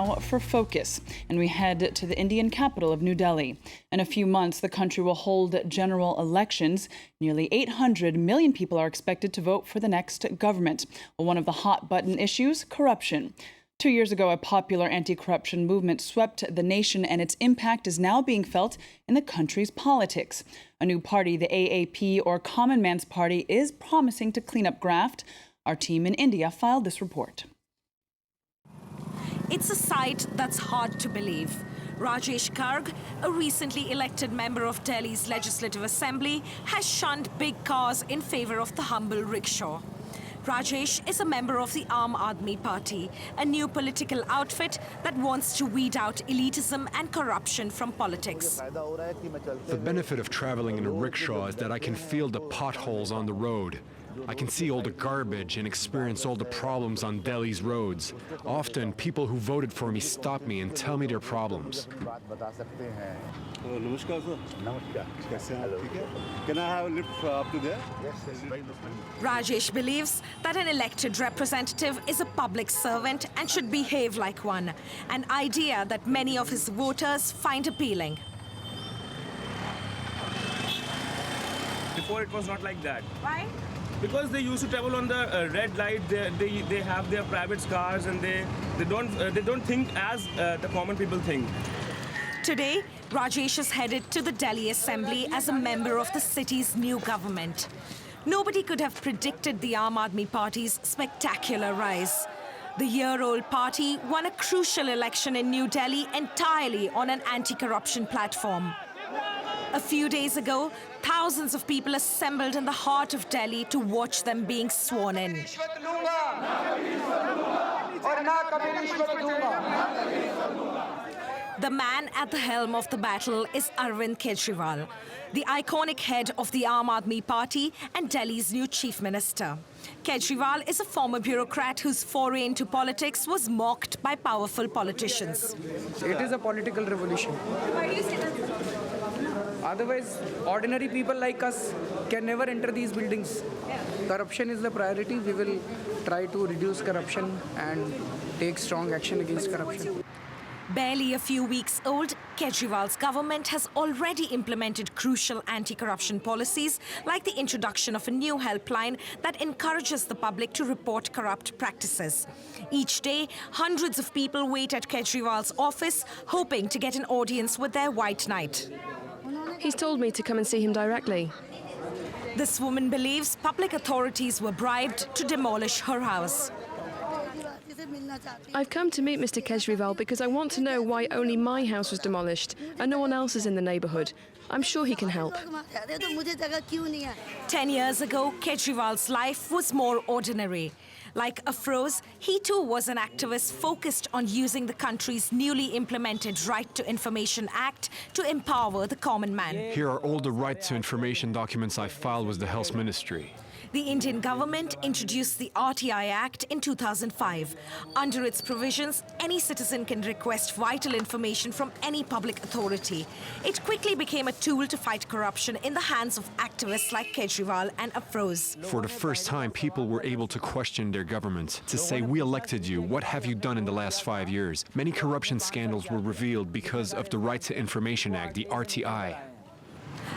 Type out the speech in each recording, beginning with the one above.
For focus, and we head to the Indian capital of New Delhi. In a few months, the country will hold general elections. Nearly 800 million people are expected to vote for the next government. Well, one of the hot-button issues, corruption. 2 years ago, a popular anti-corruption movement swept the nation, and its impact is now being felt in the country's politics. A new party, the AAP, or Common Man's Party, is promising to clean up graft. Our team in India filed this report. It's a sight that's hard to believe. Rajesh Garg, a recently elected member of Delhi's Legislative Assembly, has shunned big cars in favor of the humble rickshaw. Rajesh is a member of the Aam Aadmi Party, a new political outfit that wants to weed out elitism and corruption from politics. The benefit of traveling in a rickshaw is that I can feel the potholes on the road. I can see all the garbage and experience all the problems on Delhi's roads. Often, people who voted for me stop me and tell me their problems. Namaskar, sir. Namaskar. Can I have a lift up to there? Yes. Rajesh believes that an elected representative is a public servant and should behave like one, an idea that many of his voters find appealing. Before it was not like that. Why? Because they used to travel on the red light. They have their private cars, and they don't think as the common people think. Today, Rajesh is headed to the Delhi Assembly as a member of the city's new government. Nobody could have predicted the Aam Aadmi Party's spectacular rise. The year-old party won a crucial election in New Delhi entirely on an anti-corruption platform. A few days ago, thousands of people assembled in the heart of Delhi to watch them being sworn in. The man at the helm of the battle is Arvind Kejriwal, the iconic head of the Aam Aadmi Party and Delhi's new chief minister. Kejriwal is a former bureaucrat whose foray into politics was mocked by powerful politicians. It is a political revolution. Why do you say that? Otherwise, ordinary people like us can never enter these buildings. Corruption is the priority. We will try to reduce corruption and take strong action against corruption. Barely a few weeks old, Kejriwal's government has already implemented crucial anti-corruption policies, like the introduction of a new helpline that encourages the public to report corrupt practices. Each day, hundreds of people wait at Kejriwal's office, hoping to get an audience with their white knight. He's told me to come and see him directly. This woman believes public authorities were bribed to demolish her house. I've come to meet Mr. Kejriwal because I want to know why only my house was demolished and no one else's in the neighbourhood. I'm sure he can help. 10 years ago, Kejriwal's life was more ordinary. Like Afroz, he too was an activist focused on using the country's newly implemented Right to Information Act to empower the common man. Here are all the right to information documents I filed with the Health Ministry. The Indian government introduced the RTI Act in 2005. Under its provisions, any citizen can request vital information from any public authority. It quickly became a tool to fight corruption in the hands of activists like Kejriwal and Afroz. For the first time, people were able to question their government, to say, we elected you, what have you done in the last 5 years? Many corruption scandals were revealed because of the Right to Information Act, the RTI.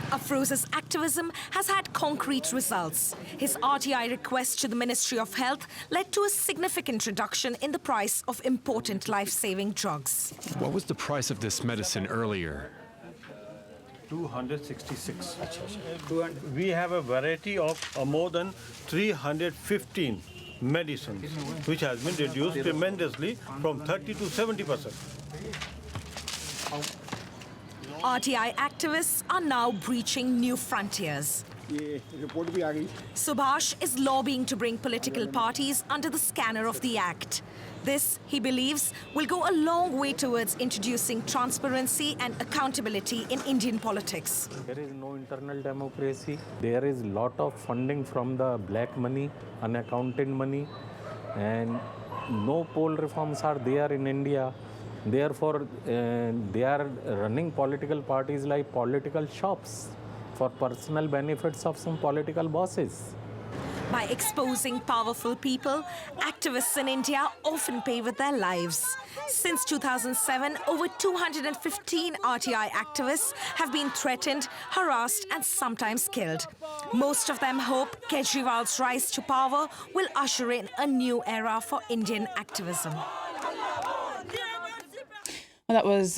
Afroz's activism has had concrete results. His RTI request to the Ministry of Health led to a significant reduction in the price of important life-saving drugs. What was the price of this medicine earlier? 266. We have a variety of more than 315 medicines, which has been reduced tremendously from 30 to 70%. RTI activists are now breaching new frontiers. Subhash is lobbying to bring political parties under the scanner of the Act. This, he believes, will go a long way towards introducing transparency and accountability in Indian politics. There is no internal democracy. There is a lot of funding from the black money, unaccounted money, and no poll reforms are there in India. Therefore, they are running political parties like political shops for personal benefits of some political bosses. By exposing powerful people, activists in India often pay with their lives. Since 2007, over 215 RTI activists have been threatened, harassed, and sometimes killed. Most of them hope Kejriwal's rise to power will usher in a new era for Indian activism. Well, that was